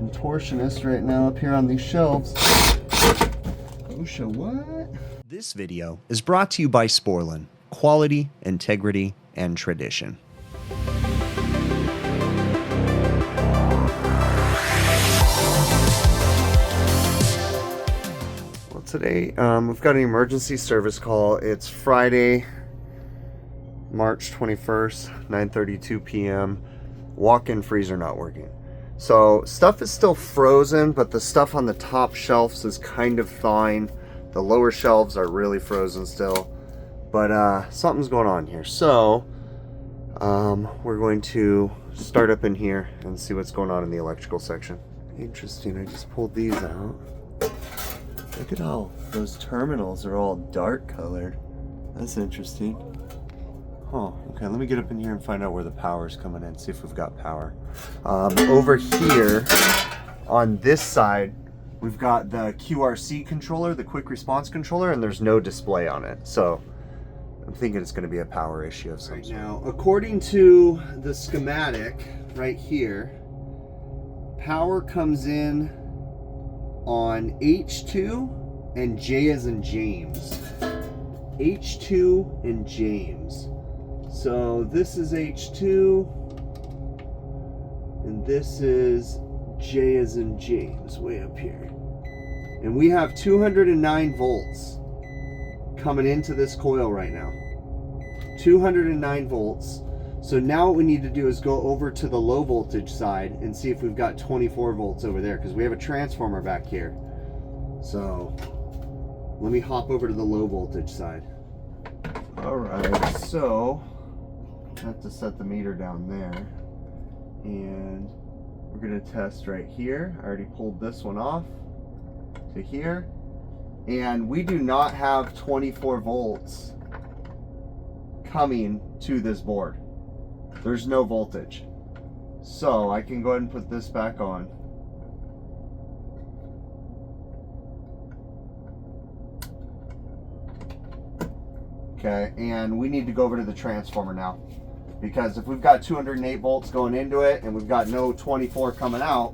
contortionist right now up here on these shelves. OSHA, what? This video is brought to you by Sporlan. Quality, integrity, and tradition. Well, today we've got an emergency service call. It's Friday, March 21st, 9:32 p.m. Walk-in freezer not working. So stuff is still frozen, but the stuff on the top shelves is kind of thawing. The lower shelves are really frozen still, but something's going on here. So we're going to start up in here and see what's going on in the electrical section. Interesting, I just pulled these out. Look at how those terminals are all dark colored. That's interesting. Oh, okay, let me get up in here and find out where the power is coming in, see if we've got power. Over here, on this side, we've got the QRC controller, the quick response controller, and there's no display on it. So I'm thinking it's gonna be a power issue of some sort. Now, according to the schematic right here, power comes in on H2 and J as in James. H2 and James. So this is H2 and this is J as in James way up here. And we have 209 volts coming into this coil right now. 209 volts. So now what we need to do is go over to the low voltage side and see if we've got 24 volts over there, because we have a transformer back here. So let me hop over to the low voltage side. All right, so I have to set the meter down there, and we're going to test right here. I already pulled this one off to here, and we do not have 24 volts coming to this board. There's no voltage. So I can go ahead and put this back on. Okay, and we need to go over to the transformer now, because if we've got 208 volts going into it and we've got no 24 coming out,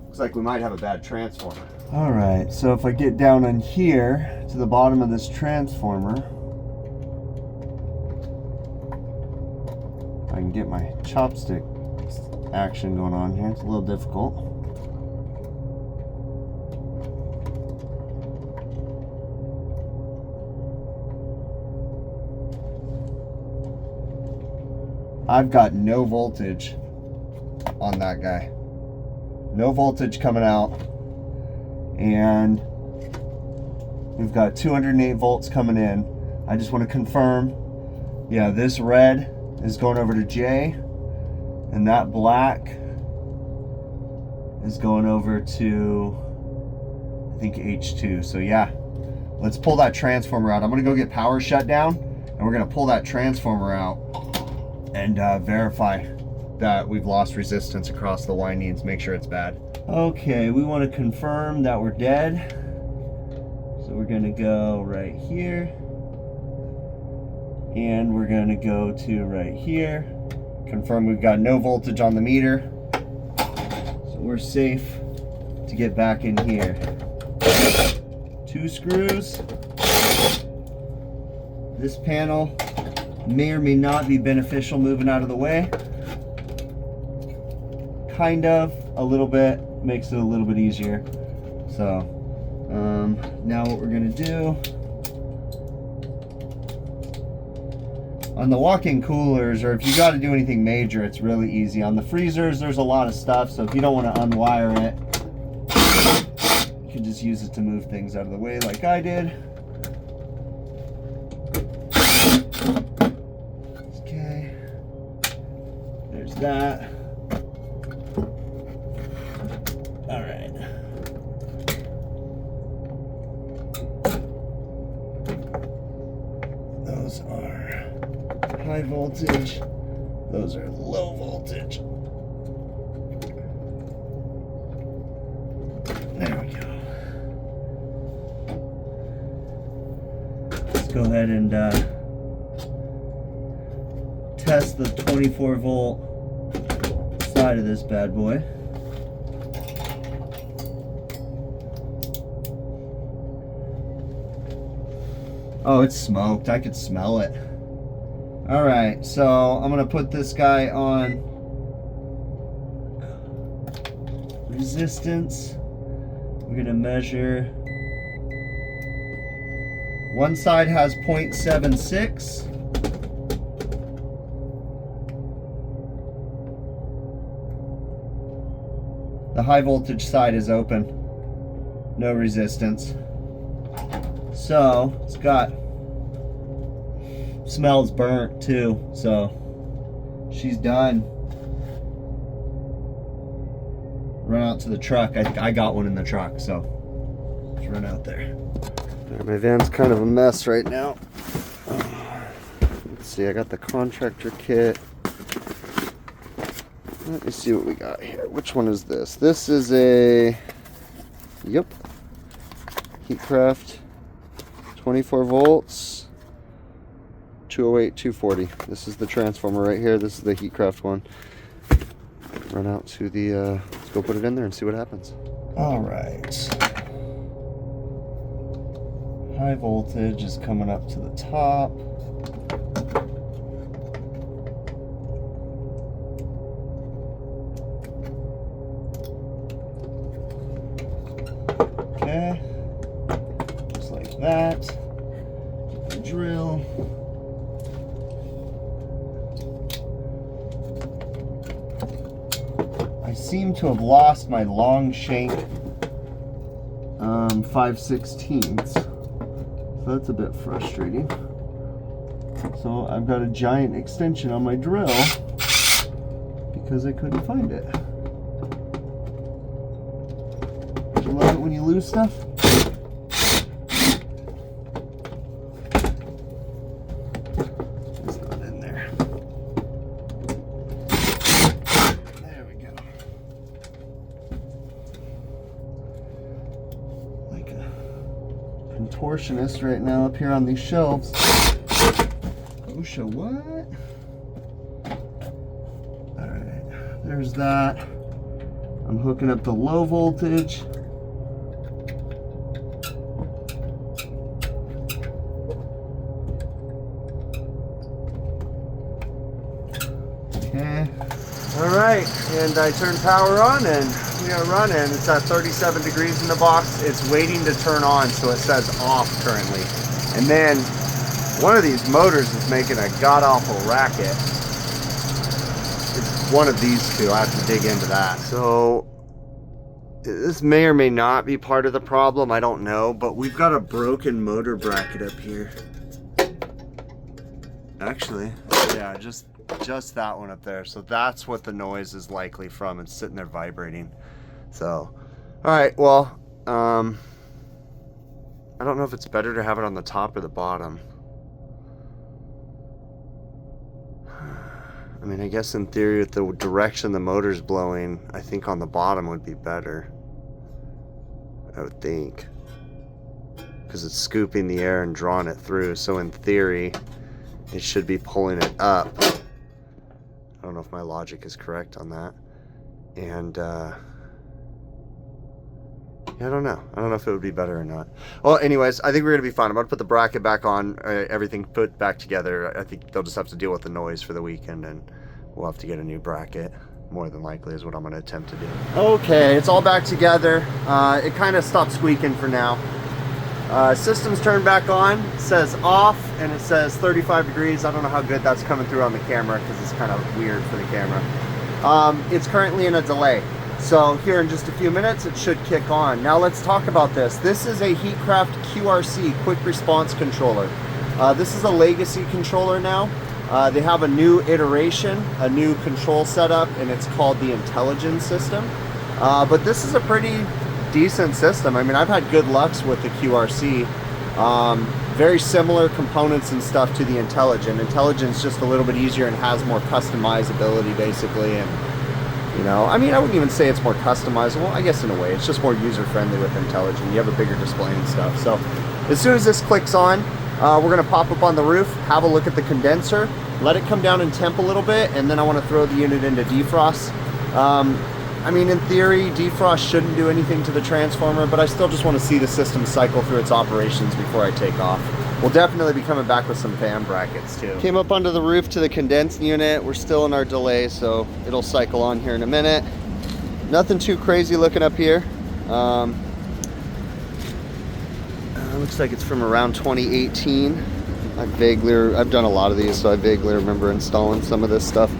looks like we might have a bad transformer. All right, so if I get down in here to the bottom of this transformer, I can get my chopstick action going on here. It's a little difficult. I've got no voltage on that guy. No voltage coming out. And we've got 208 volts coming in. I just want to confirm, yeah, this red is going over to J, and that black is going over to, I think, H2. So yeah, let's pull that transformer out. I'm gonna go get power shut down, and we're gonna pull that transformer out and verify that we've lost resistance across the windings, make sure it's bad. Okay, we want to confirm that we're dead. So we're gonna go right here, and we're gonna go to right here. Confirm we've got no voltage on the meter. So we're safe to get back in here. 2 screws. This panel may or may not be beneficial moving out of the way. Kind of, a little bit, makes it a little bit easier. So now what we're gonna do, on the walk-in coolers, or if you got to do anything major, it's really easy. On the freezers, there's a lot of stuff, so if you don't want to unwire it, you can just use it to move things out of the way like I did. Okay, there's that. All right. Those are high voltage, those are low voltage. There we go. Let's go ahead and test the 24 volt side of this bad boy. Oh, it's smoked. I could smell it. All right, so I'm gonna put this guy on resistance. We're gonna measure. One side has 0.76. The high voltage side is open. No resistance. So it's got, smells burnt too, so she's done. Run out to the truck. I think I got one in the truck, so let's run out there. My van's kind of a mess right now. Let's see, I got the contractor kit. Let me see what we got here. Which one is this? This is a, yep, Heatcraft 24 volts, 208, 240. This is the transformer right here. This is the Heatcraft one. Run out to the, let's go put it in there and see what happens. All right. High voltage is coming up to the top. Okay. Just like that. The drill. I seem to have lost my long shank 5/16. So that's a bit frustrating. So I've got a giant extension on my drill because I couldn't find it. Do you love it when you lose stuff? It's not in there. There we go. Like a contortionist right now up here on these shelves. OSHA, what? Alright, there's that. I'm hooking up the low voltage. Okay. Alright, and I turned power on and we are running. It's at 37 degrees in the box. It's waiting to turn on, so it says off currently. And then one of these motors is making a god-awful racket. It's one of these two. I have to dig into that. So this may or may not be part of the problem. I don't know, but we've got a broken motor bracket up here. Actually, yeah, just that one up there. So that's what the noise is likely from. It's sitting there vibrating. So, all right, well, I don't know if it's better to have it on the top or the bottom. I mean, I guess in theory, with the direction the motor's blowing, I think on the bottom would be better. I would think. Because it's scooping the air and drawing it through. So in theory, it should be pulling it up. I don't know if my logic is correct on that. And, yeah, I don't know. I don't know if it would be better or not. Well, anyways, I think we're going to be fine. I'm going to put the bracket back on, everything put back together. I think they'll just have to deal with the noise for the weekend, and we'll have to get a new bracket. More than likely is what I'm going to attempt to do. Okay, it's all back together. It kind of stopped squeaking for now. System's turned back on. It says off, and it says 35 degrees. I don't know how good that's coming through on the camera because it's kind of weird for the camera. It's currently in a delay. So here in just a few minutes, it should kick on. Now let's talk about this. This is a Heatcraft QRC, Quick Response Controller. This is a legacy controller now. They have a new iteration, a new control setup, and it's called the Intelligence system. But this is a pretty decent system. I mean, I've had good lucks with the QRC. Very similar components and stuff to the Intelligence. Intelligence just a little bit easier and has more customizability basically. And you know, I mean, I wouldn't even say it's more customizable. I guess in a way, it's just more user-friendly with Intelligent. You have a bigger display and stuff. So as soon as this clicks on, we're going to pop up on the roof, have a look at the condenser, let it come down in temp a little bit, and then I want to throw the unit into defrost. I mean, in theory, defrost shouldn't do anything to the transformer, but I still just want to see the system cycle through its operations before I take off. we'll definitely be coming back with some fan brackets too. Came up onto the roof to the condensing unit. We're still in our delay, so it'll cycle on here in a minute. Nothing too crazy looking up here. Looks like it's from around 2018. I've done a lot of these, so I vaguely remember installing some of this stuff.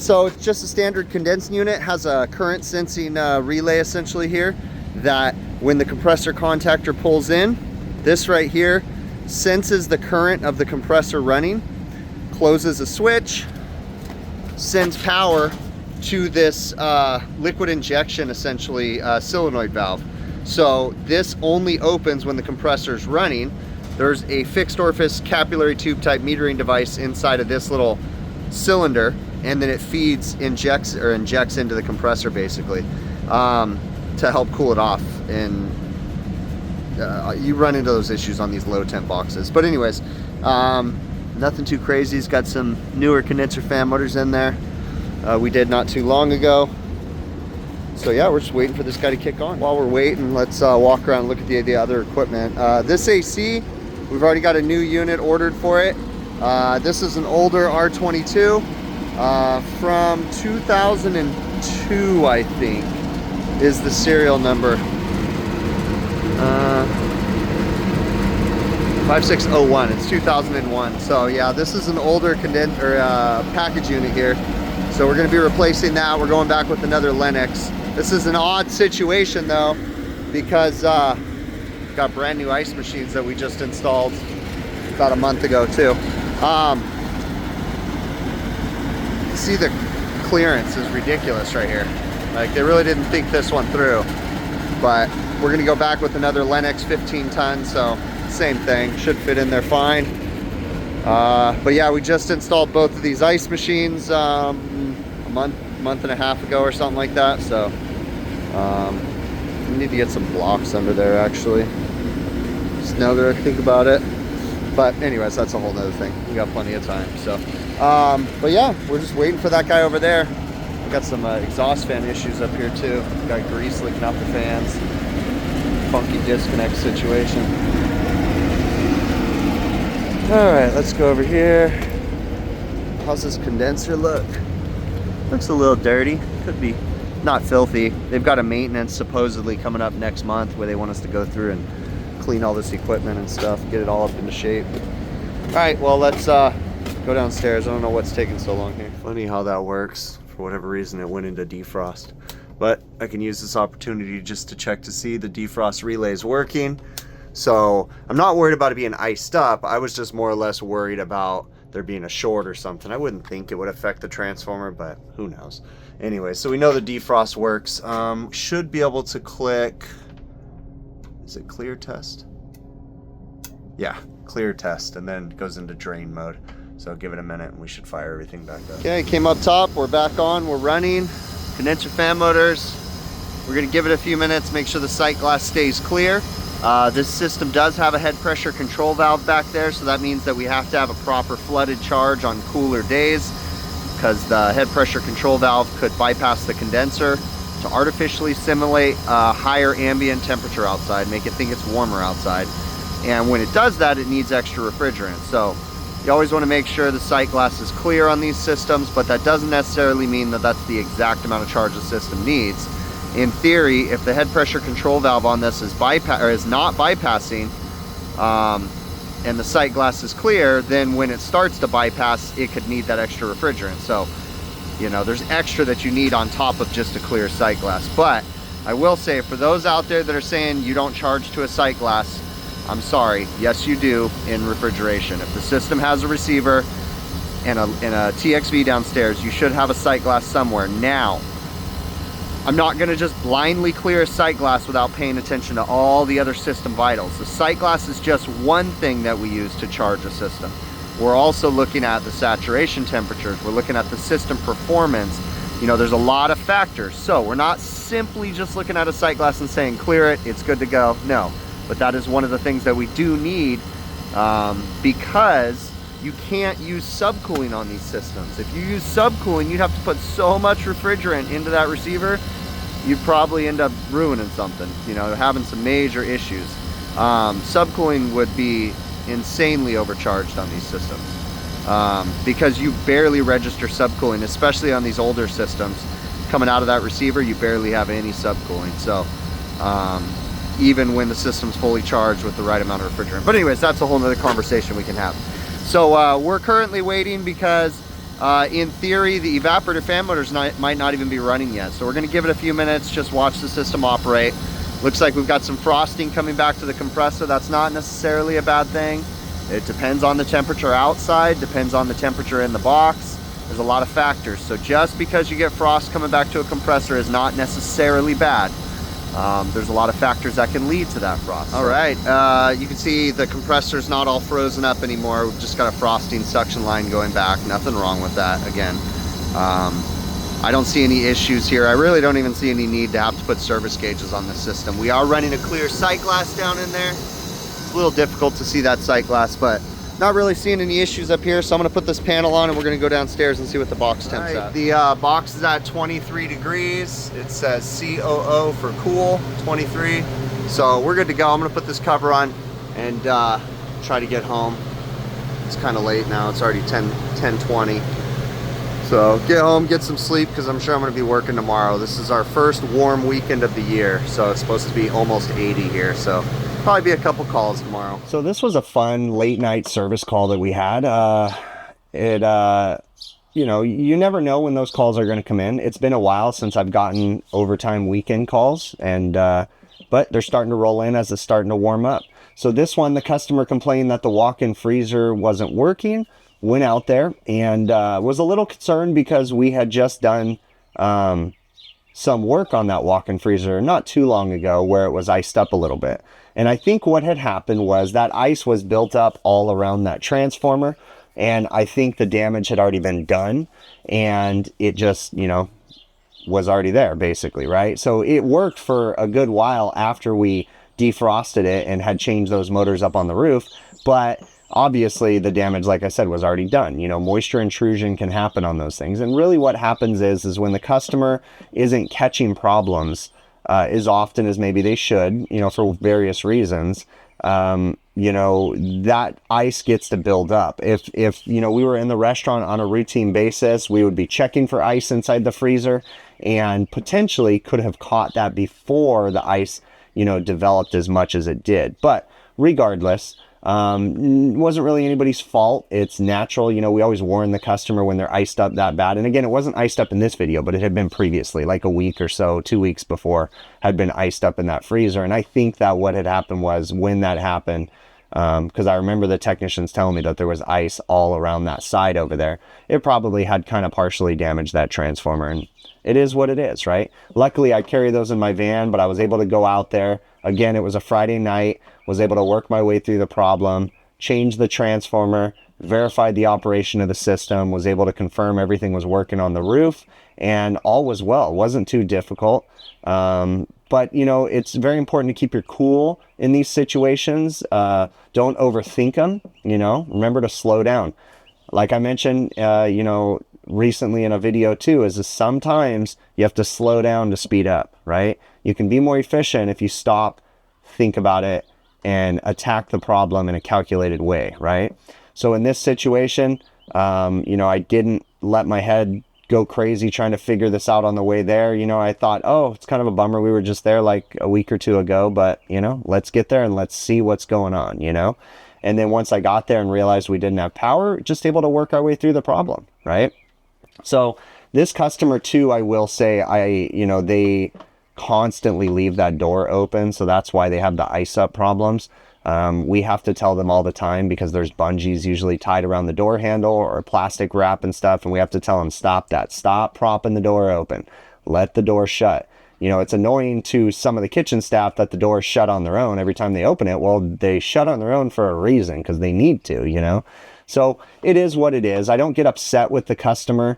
So it's just a standard condensing unit. Has a current sensing relay essentially here, that when the compressor contactor pulls in, this right here senses the current of the compressor running, closes a switch, sends power to this liquid injection, essentially solenoid valve. So this only opens when the compressor is running. There's a fixed orifice capillary tube type metering device inside of this little cylinder, and then it injects into the compressor basically to help cool it off. And you run into those issues on these low temp boxes. But anyways, nothing too crazy. It's got some newer condenser fan motors in there. We did not too long ago. So yeah, we're just waiting for this guy to kick on. While we're waiting, let's walk around and look at the other equipment. This AC, we've already got a new unit ordered for it. This is an older R22 from 2002, I think, is the serial number. 5601, it's 2001. So yeah, this is an older package unit here. So we're gonna be replacing that. We're going back with another Lennox. This is an odd situation though, because we've got brand new ice machines that we just installed about a month ago too. See, the clearance is ridiculous right here. Like, they really didn't think this one through. But we're gonna go back with another Lennox 15 ton, so same thing, should fit in there fine. But yeah, we just installed both of these ice machines a month and a half ago or something like that. So we need to get some blocks under there actually, just now that I think about it. But anyways, that's a whole nother thing. We got plenty of time. So but yeah, we're just waiting for that guy over there. We got some exhaust fan issues up here too. Got grease leaking out the fans. Funky disconnect situation. All right, let's go over here. How's this condenser look? Looks a little dirty. Could be not filthy. They've got a maintenance supposedly coming up next month where they want us to go through and clean all this equipment and stuff, get it all up into shape. All right, well, let's go downstairs. I don't know what's taking so long here. Funny how that works. For whatever reason, it went into defrost. But I can use this opportunity just to check to see the defrost relay is working. So I'm not worried about it being iced up. I was just more or less worried about there being a short or something. I wouldn't think it would affect the transformer, but who knows. Anyway, so we know the defrost works. Should be able to click, is it clear test? Yeah, clear test, and then it goes into drain mode. So give it a minute and we should fire everything back up. Okay, came up top, we're back on, we're running. Condenser fan motors. We're gonna give it a few minutes, make sure the sight glass stays clear. This system does have a head pressure control valve back there, so that means that we have to have a proper flooded charge on cooler days, because the head pressure control valve could bypass the condenser to artificially simulate a higher ambient temperature outside, make it think it's warmer outside. And when it does that, it needs extra refrigerant. So you always want to make sure the sight glass is clear on these systems, but that doesn't necessarily mean that that's the exact amount of charge the system needs. In theory, if the head pressure control valve on this is not bypassing, and the sight glass is clear, then when it starts to bypass, it could need that extra refrigerant. So, you know, there's extra that you need on top of just a clear sight glass. But I will say, for those out there that are saying you don't charge to a sight glass, I'm sorry, yes you do in refrigeration. If the system has a receiver and a TXV downstairs, you should have a sight glass somewhere. Now, I'm not gonna just blindly clear a sight glass without paying attention to all the other system vitals. The sight glass is just one thing that we use to charge a system. We're also looking at the saturation temperatures. We're looking at the system performance. You know, there's a lot of factors. So we're not simply just looking at a sight glass and saying, clear it, it's good to go. No. But that is one of the things that we do need, because you can't use subcooling on these systems. If you use subcooling, you'd have to put so much refrigerant into that receiver, you'd probably end up ruining something, you know, having some major issues. subcooling would be insanely overcharged on these systems, because you barely register subcooling, especially on these older systems. Coming out of that receiver, you barely have any subcooling. So even when the system's fully charged with the right amount of refrigerant. But anyways, that's a whole nother conversation we can have. So we're currently waiting because in theory the evaporator fan motors might not even be running yet. So we're going to give it a few minutes, just watch the system operate. Looks like we've got some frosting coming back to the compressor. That's not necessarily a bad thing. It depends on the temperature outside, depends on the temperature in the box. There's a lot of factors. So just because you get frost coming back to a compressor is not necessarily bad. There's a lot of factors that can lead to that frost. All right, you can see the compressor's not all frozen up anymore. We've just got a frosting suction line going back. Nothing wrong with that. Again, I don't see any issues here. I really don't even see any need to have to put service gauges on the system. We are running a clear sight glass down in there. It's a little difficult to see that sight glass, but not really seeing any issues up here. So I'm gonna put this panel on and we're gonna go downstairs and see what the box temp's at. The box is at 23 degrees. It says COO for cool, 23. So we're good to go. I'm gonna put this cover on and try to get home. It's kind of late now. It's already 10:20. So get home, get some sleep, because I'm sure I'm gonna be working tomorrow. This is our first warm weekend of the year. So it's supposed to be almost 80 here. So probably be a couple calls tomorrow. So this was a fun late night service call that we had. You know, you never know when those calls are going to come in. It's been a while since I've gotten overtime weekend calls, and but they're starting to roll in as it's starting to warm up. So this one, the customer complained that the walk-in freezer wasn't working. Went out there and was a little concerned because we had just done some work on that walk-in freezer not too long ago where it was iced up a little bit. And I think what had happened was that ice was built up all around that transformer, and I think the damage had already been done, and it just, you know, was already there basically, right? So it worked for a good while after we defrosted it and had changed those motors up on the roof, but obviously the damage, like I said, was already done. You know, moisture intrusion can happen on those things, and really what happens is when the customer isn't catching problems as often as maybe they should, you know, for various reasons, you know, that ice gets to build up. If you know, we were in the restaurant on a routine basis, we would be checking for ice inside the freezer and potentially could have caught that before the ice, you know, developed as much as it did. But regardless, wasn't really anybody's fault. It's natural. You know, we always warn the customer when they're iced up that bad. And again, it wasn't iced up in this video, but it had been previously, like a week or so, 2 weeks before, had been iced up in that freezer. And I think that what had happened was when that happened, because I remember the technicians telling me that there was ice all around that side over there, it probably had kind of partially damaged that transformer. And it is what it is, right? Luckily, I carry those in my van, but I was able to go out there. Again, it was a Friday night, was able to work my way through the problem, change the transformer, verified the operation of the system, was able to confirm everything was working on the roof, and all was well. It wasn't too difficult. But, you know, it's very important to keep your cool in these situations. Don't overthink them, you know, remember to slow down. Like I mentioned, you know, recently in a video too, is sometimes you have to slow down to speed up, right? You can be more efficient if you stop, think about it, and attack the problem in a calculated way, right? So in this situation, you know, I didn't let my head go crazy trying to figure this out on the way there. You know, I thought, oh, it's kind of a bummer. We were just there like a week or two ago, but, you know, let's get there and let's see what's going on, you know? And then once I got there and realized we didn't have power, just able to work our way through the problem, right? So this customer too, I will say, you know, they constantly leave that door open. So that's why they have the ice up problems. We have to tell them all the time because there's bungees usually tied around the door handle or plastic wrap and stuff. And we have to tell them, stop that, stop propping the door open, let the door shut. You know, it's annoying to some of the kitchen staff that the door is shut on their own every time they open it. Well, they shut on their own for a reason because they need to, you know. So it is what it is. I don't get upset with the customer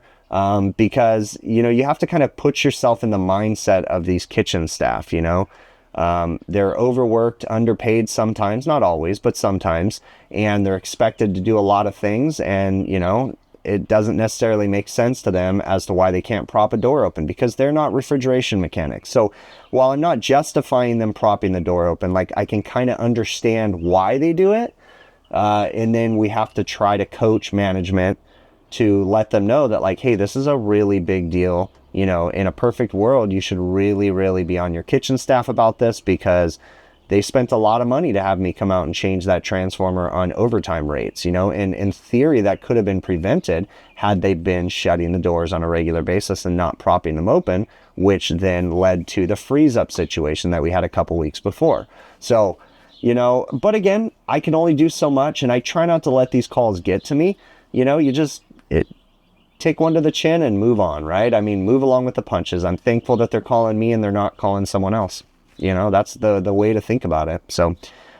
because, you know, you have to kind of put yourself in the mindset of these kitchen staff, you know. They're overworked, underpaid sometimes, not always, but sometimes, and they're expected to do a lot of things. And, you know, it doesn't necessarily make sense to them as to why they can't prop a door open, because they're not refrigeration mechanics. So while I'm not justifying them propping the door open, like, I can kind of understand why they do it. And then we have to try to coach management to let them know that, like, hey, this is a really big deal. You know, in a perfect world, you should really, really be on your kitchen staff about this, because they spent a lot of money to have me come out and change that transformer on overtime rates, you know, and in theory that could have been prevented had they been shutting the doors on a regular basis and not propping them open, which then led to the freeze up situation that we had a couple weeks before. So, you know, but again, I can only do so much, and I try not to let these calls get to me. You know, take one to the chin and move on, right? I mean, move along with the punches. I'm thankful that they're calling me and they're not calling someone else. You know, that's the way to think about it. So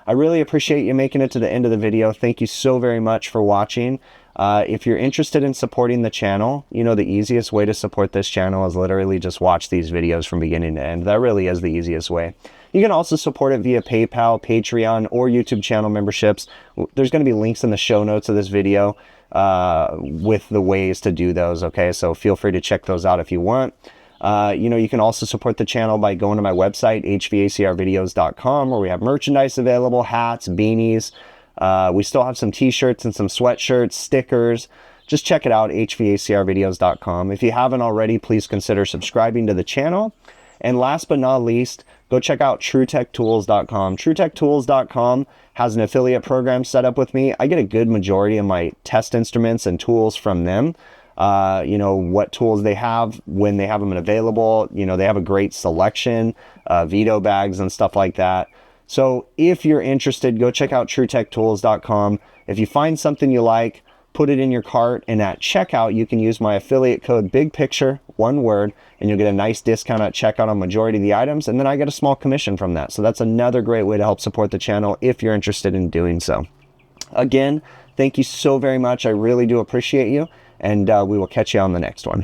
I really appreciate you making it to the end of the video. Thank you so very much for watching. If you're interested in supporting the channel, you know, the easiest way to support this channel is literally just watch these videos from beginning to end. That really is the easiest way. You can also support it via PayPal, Patreon, or YouTube channel memberships. There's going to be links in the show notes of this video with the ways to do those, okay? So feel free to check those out if you want. You know, you can also support the channel by going to my website, hvacrvideos.com, where we have merchandise available, hats, beanies. We still have some t-shirts and some sweatshirts, stickers. Just check it out, hvacrvideos.com. If you haven't already, please consider subscribing to the channel. And last but not least, go check out TrueTechTools.com. TrueTechTools.com has an affiliate program set up with me. I get a good majority of my test instruments and tools from them. You know, what tools they have, when they have them available. You know, they have a great selection, veto bags and stuff like that. So if you're interested, go check out TrueTechTools.com. If you find something you like, put it in your cart, and at checkout, you can use my affiliate code BIGPICTURE, one word, and you'll get a nice discount at checkout on majority of the items, and then I get a small commission from that. So that's another great way to help support the channel if you're interested in doing so. Again, thank you so very much. I really do appreciate you, and we will catch you on the next one.